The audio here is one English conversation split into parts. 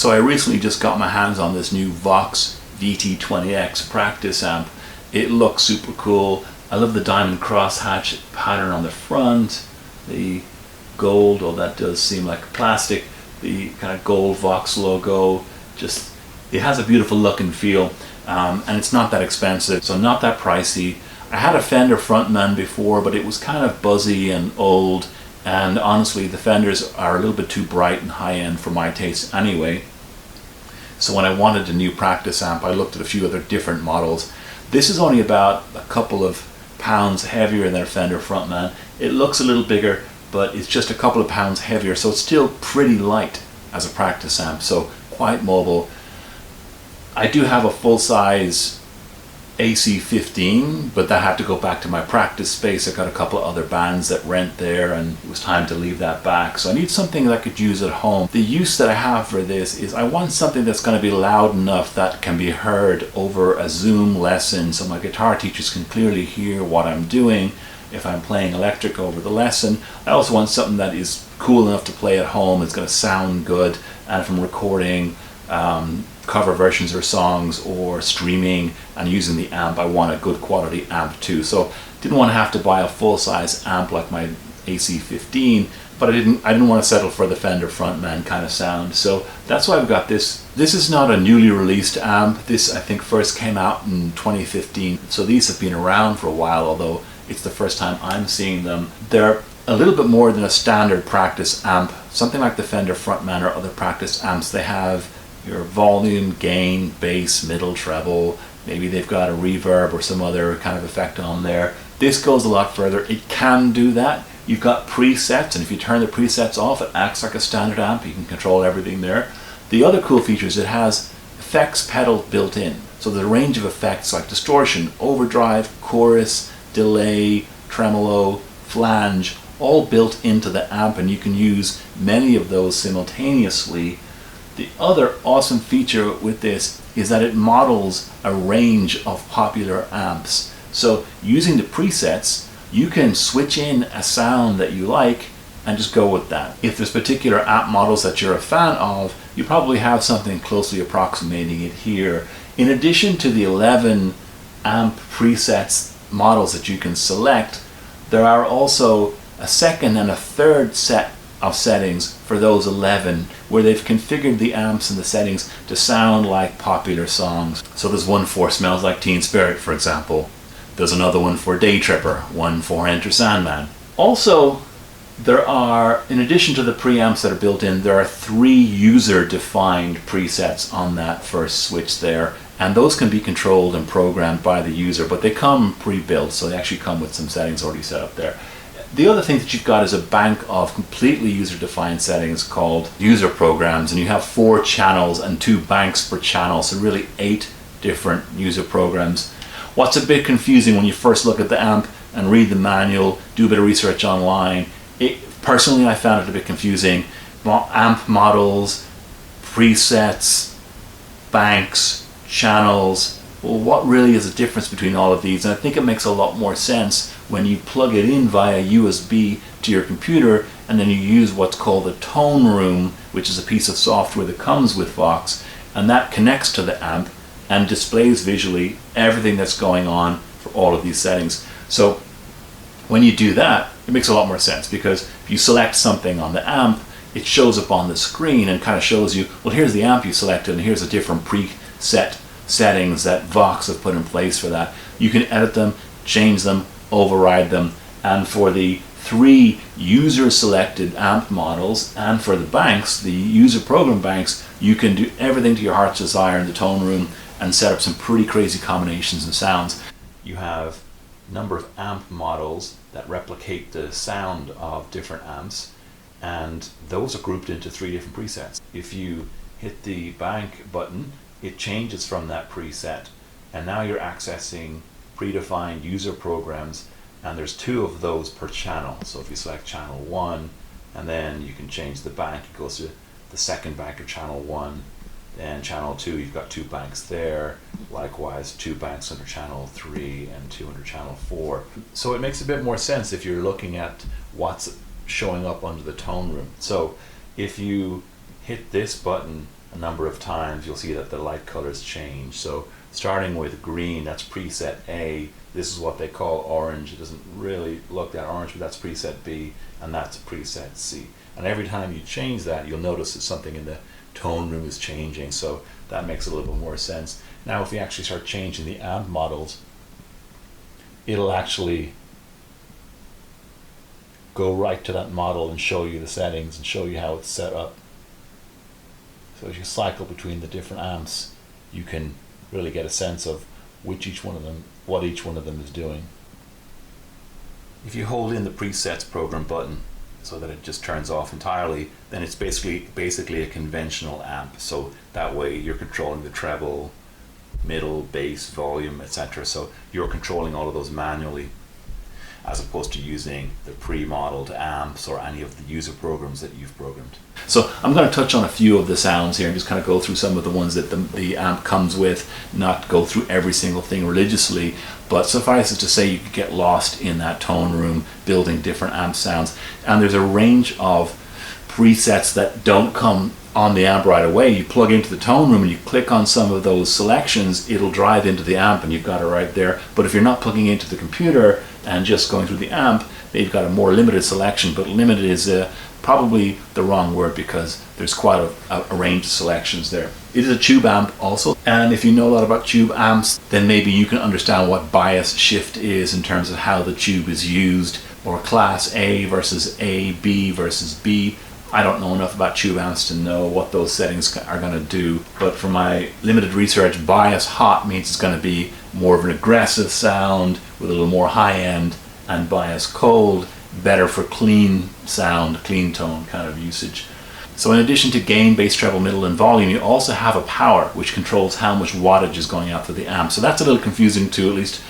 So I recently just got my hands on this new Vox VT20X practice amp. It looks super cool. I love the diamond crosshatch pattern on the front, the gold, oh that does seem like plastic, the kind of gold Vox logo. Just, it has a beautiful look and feel, and it's not that expensive, so not that pricey. I had a Fender Frontman before, but it was kind of buzzy and old, and honestly the Fenders are a little bit too bright and high-end for my taste anyway. So when I wanted a new practice amp, I looked at a few other different models. This is only about a couple of pounds heavier than a Fender Frontman. It looks a little bigger, but it's just a couple of pounds heavier, so it's still pretty light as a practice amp, so quite mobile. I do have a full-size AC-15, but that had to go back to my practice space. I got a couple of other bands that rent there, and it was time to leave that back. So I need something that I could use at home. The use that I have for this is I want something that's going to be loud enough that can be heard over a Zoom lesson, so my guitar teachers can clearly hear what I'm doing if I'm playing electric over the lesson. I also want something that is cool enough to play at home. It's going to sound good, and if I'm recording cover versions or songs or streaming and using the amp, I want a good quality amp too. So didn't want to have to buy a full-size amp like my AC-15, but I didn't want to settle for the Fender Frontman kind of sound. So that's why I've got this. This is not a newly released amp. This I think first came out in 2015. So these have been around for a while, although it's the first time I'm seeing them. They're a little bit more than a standard practice amp. Something like the Fender Frontman or other practice amps, they have your volume, gain, bass, middle, treble. Maybe they've got a reverb or some other kind of effect on there. This goes a lot further. It can do that. You've got presets, and if you turn the presets off, it acts like a standard amp. You can control everything there. The other cool feature is it has effects pedal built in. So there's a range of effects like distortion, overdrive, chorus, delay, tremolo, flange, all built into the amp, and you can use many of those simultaneously. The other awesome feature with this is that it models a range of popular amps. So using the presets, you can switch in a sound that you like and just go with that. If there's particular amp models that you're a fan of, you probably have something closely approximating it here. In addition to the 11 amp presets models that you can select, there are also a second and a third set of settings for those 11 where they've configured the amps and the settings to sound like popular songs. So there's one for Smells Like Teen Spirit, for example. There's another one for Day Tripper, one for Enter Sandman. Also, there are, in addition to the preamps that are built in, there are 3 user-defined presets on that first switch there, and those can be controlled and programmed by the user, but they come pre-built, so they actually come with some settings already set up there. The other thing that you've got is a bank of completely user-defined settings called user programs, and you have 4 channels and 2 banks per channel, so really 8 different user programs. What's a bit confusing when you first look at the amp and read the manual, do a bit of research online, personally I found it a bit confusing. Amp models, presets, banks, channels, well, what really is the difference between all of these? And I think it makes a lot more sense when you plug it in via USB to your computer, and then you use what's called the tone room, which is a piece of software that comes with Vox, and that connects to the amp and displays visually everything that's going on for all of these settings. So when you do that, it makes a lot more sense, because if you select something on the amp, it shows up on the screen and kind of shows you, well, here's the amp you selected and here's the different preset settings that Vox have put in place for that. You can edit them, change them, override them, and for the 3 user selected amp models and for the banks, the user program banks, you can do everything to your heart's desire in the tone room and set up some pretty crazy combinations and sounds. You have a number of amp models that replicate the sound of different amps, and those are grouped into 3 different presets. If you hit the bank button, it changes from that preset, and now you're accessing predefined user programs, and there's 2 of those per channel. So if you select channel 1, and then you can change the bank, it goes to the second bank of channel 1, then channel 2, you've got 2 banks there, likewise 2 banks under channel 3 and 2 under channel 4. So it makes a bit more sense if you're looking at what's showing up under the tone room. So if you hit this button a number of times, you'll see that the light colors change. So starting with green, that's preset A. This is what they call orange. It doesn't really look that orange, but that's preset B, and that's preset C. And every time you change that, you'll notice that something in the tone room is changing, so that makes a little bit more sense. Now if we actually start changing the amp models, it'll actually go right to that model and show you the settings and show you how it's set up. So as you cycle between the different amps, you can really get a sense of what each one of them is doing. If you hold in the presets program button so that it just turns off entirely, then it's basically a conventional amp. So that way you're controlling the treble, middle, bass, volume, etc. So you're controlling all of those manually, as opposed to using the pre-modeled amps or any of the user programs that you've programmed. So I'm going to touch on a few of the sounds here and just kind of go through some of the ones that the amp comes with, not go through every single thing religiously, but suffice it to say you could get lost in that tone room building different amp sounds. And there's a range of presets that don't come on the amp right away. You plug into the tone room and you click on some of those selections, it'll drive into the amp and you've got it right there. But if you're not plugging into the computer and just going through the amp, they've got a more limited selection. But limited is probably the wrong word, because there's quite a range of selections there. It is a tube amp also, and if you know a lot about tube amps, then maybe you can understand what bias shift is in terms of how the tube is used, or class A versus A, B versus B. I don't know enough about tube amps to know what those settings are going to do, but from my limited research, bias hot means it's going to be more of an aggressive sound with a little more high end, and bias cold, better for clean sound, clean tone kind of usage. So in addition to gain, bass, treble, middle, and volume, you also have a power, which controls how much wattage is going out through the amp. So that's a little confusing too, at least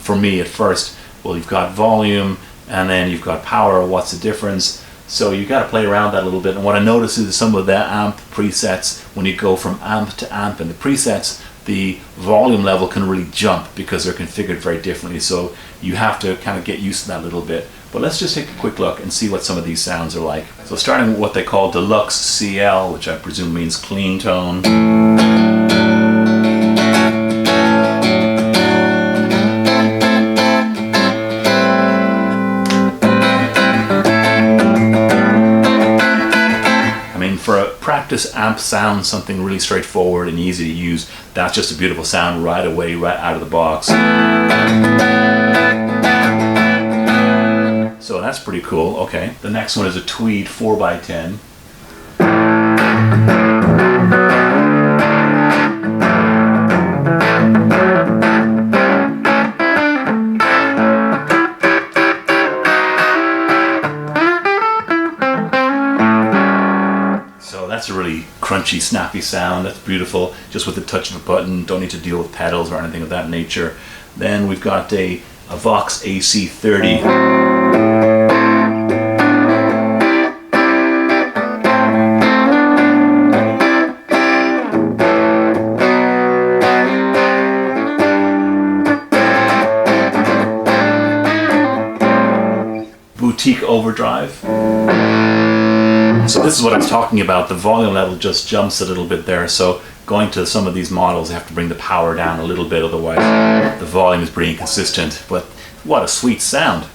for me at first. Well, you've got volume, and then you've got power. What's the difference? So you got to play around that a little bit. And what I notice is some of the amp presets, when you go from amp to amp in the presets, the volume level can really jump because they're configured very differently. So you have to kind of get used to that a little bit. But let's just take a quick look and see what some of these sounds are like. So starting with what they call Deluxe CL, which I presume means clean tone. For a practice amp sound, something really straightforward and easy to use, that's just a beautiful sound right away, right out of the box. So that's pretty cool. Okay, the next one is a Tweed 4x10. That's a really crunchy, snappy sound. That's beautiful, just with the touch of a button. Don't need to deal with pedals or anything of that nature. Then we've got a Vox AC30. Boutique overdrive. So this is what I was talking about. The volume level just jumps a little bit there. So going to some of these models, you have to bring the power down a little bit, otherwise the volume is pretty inconsistent. But what a sweet sound.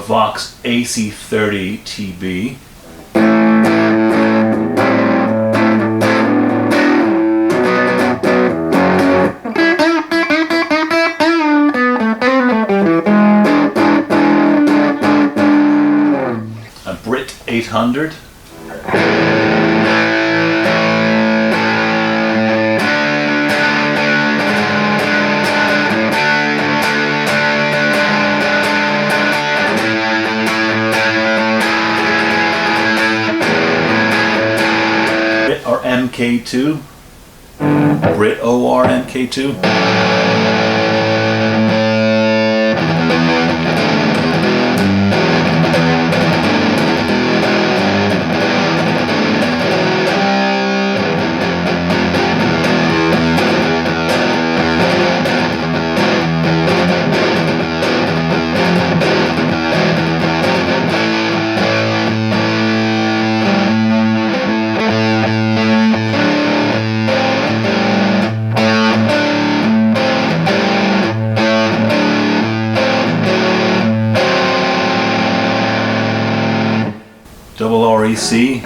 Vox AC30 TB. A Brit 800. MK2, Brit OR MK2. Double REC.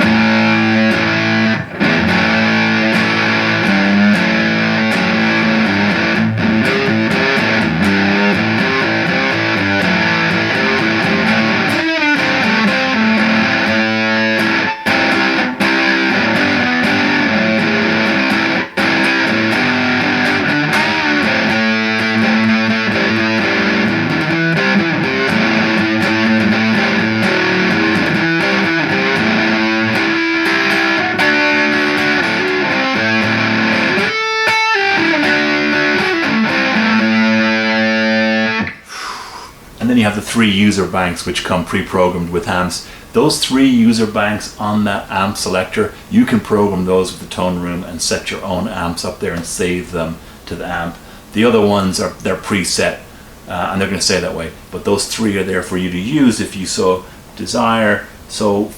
And then you have the 3 user banks which come pre-programmed with amps. Those 3 user banks on that amp selector, you can program those with the tone room and set your own amps up there and save them to the amp. The other ones they're preset and they're going to stay that way. But those 3 are there for you to use if you so desire. So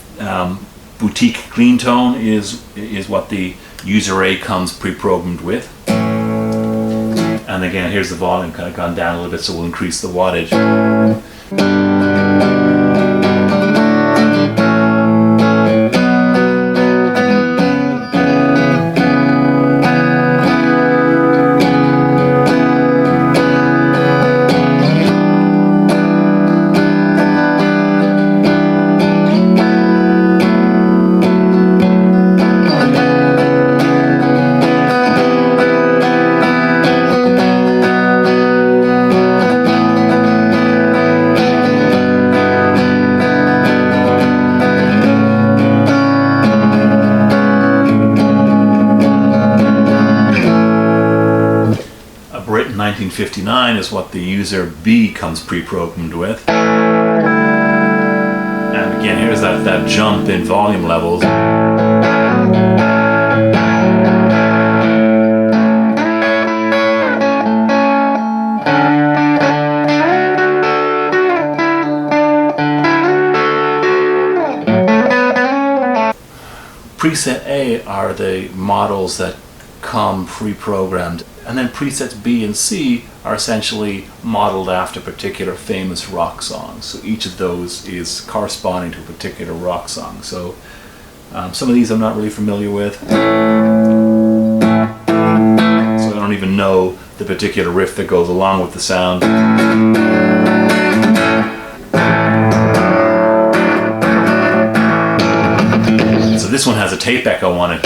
boutique clean tone is what the user A comes pre-programmed with. And again, here's the volume kind of gone down a little bit, so we'll increase the wattage. Brit 1959 is what the user B comes pre-programmed with. And again, here's that jump in volume levels. Preset A are the models that come pre-programmed, and then presets B and C are essentially modeled after particular famous rock songs. So each of those is corresponding to a particular rock song. So some of these I'm not really familiar with, so I don't even know the particular riff that goes along with the sound. So this one has a tape echo on it.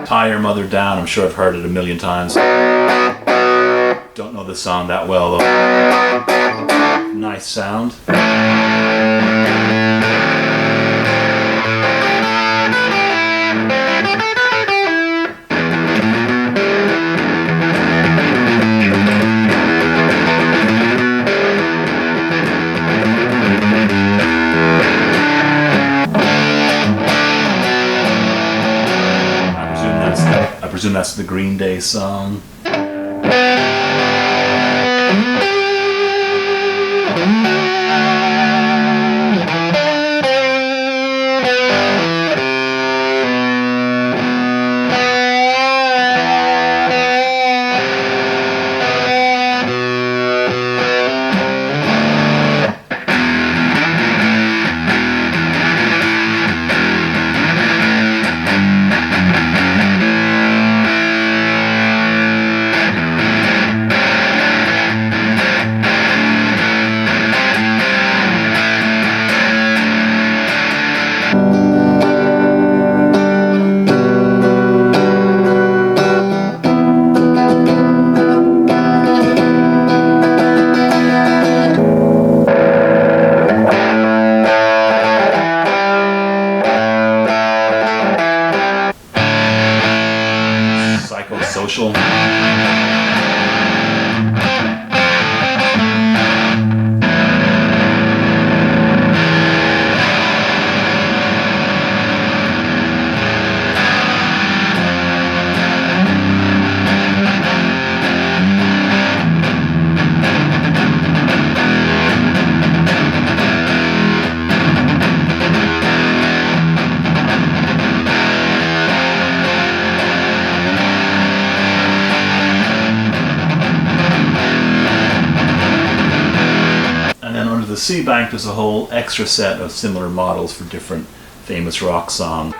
Tie Your Mother Down, I'm sure I've heard it a million times. Don't know the song that well though. Nice sound. I presume that's the Green Day song. social. The C bank, there's a whole extra set of similar models for different famous rock songs.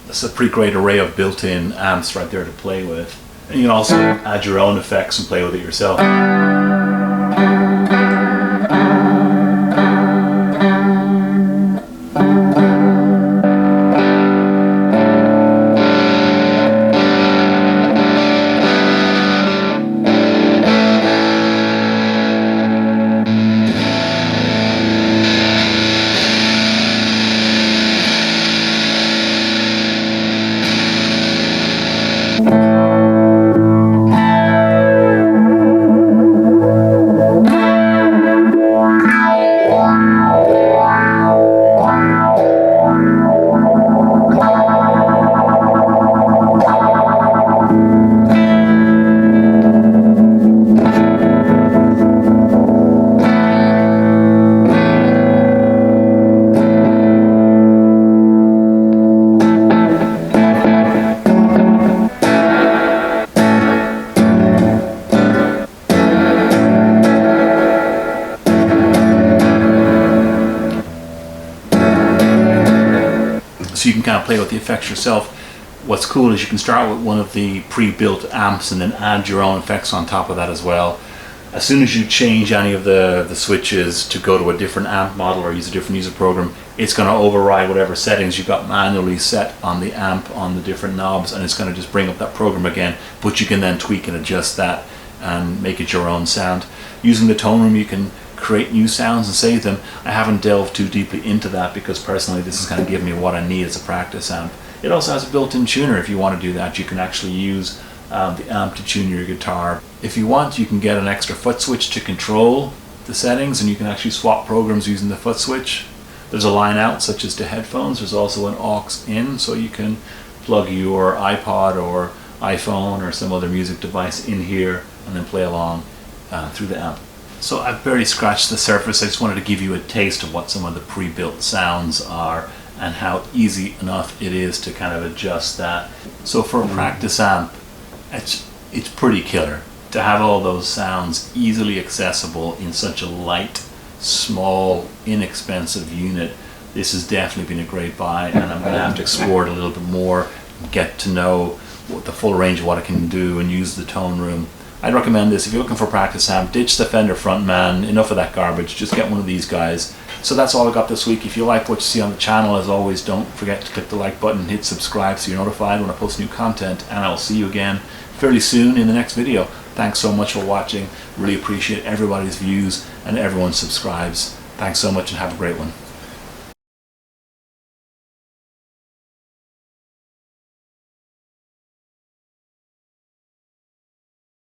It's a pretty great array of built-in amps right there to play with. And you can also add your own effects and play with it yourself. So you can kind of play with the effects yourself. What's cool is you can start with one of the pre-built amps and then add your own effects on top of that as well. As soon as you change any of the switches to go to a different amp model or use a different music program, it's going to override whatever settings you've got manually set on the amp on the different knobs, and it's going to just bring up that program again. But you can then tweak and adjust that and make it your own sound. Using the tone room, you can create new sounds and save them. I haven't delved too deeply into that because personally this is kind of giving me what I need as a practice amp. It also has a built-in tuner if you want to do that. You can actually use the amp to tune your guitar. If you want, you can get an extra foot switch to control the settings, and you can actually swap programs using the foot switch. There's a line out such as to headphones. There's also an aux in, so you can plug your iPod or iPhone or some other music device in here and then play along through the amp. So I've barely scratched the surface. I just wanted to give you a taste of what some of the pre-built sounds are and how easy enough it is to kind of adjust that. So for a practice amp, it's pretty killer to have all those sounds easily accessible in such a light, small, inexpensive unit. This has definitely been a great buy, and I'm going to have to explore it a little bit more, get to know what the full range of what it can do and use the tone room. I'd recommend this if you're looking for a practice amp. Ditch the Fender Frontman, enough of that garbage, just get one of these guys. So that's all I got this week. If you like what you see on the channel, as always, don't forget to click the like button and hit subscribe so you're notified when I post new content, and I'll see you again fairly soon in the next video. Thanks so much for watching. Really appreciate everybody's views and everyone subscribes. Thanks so much and have a great one.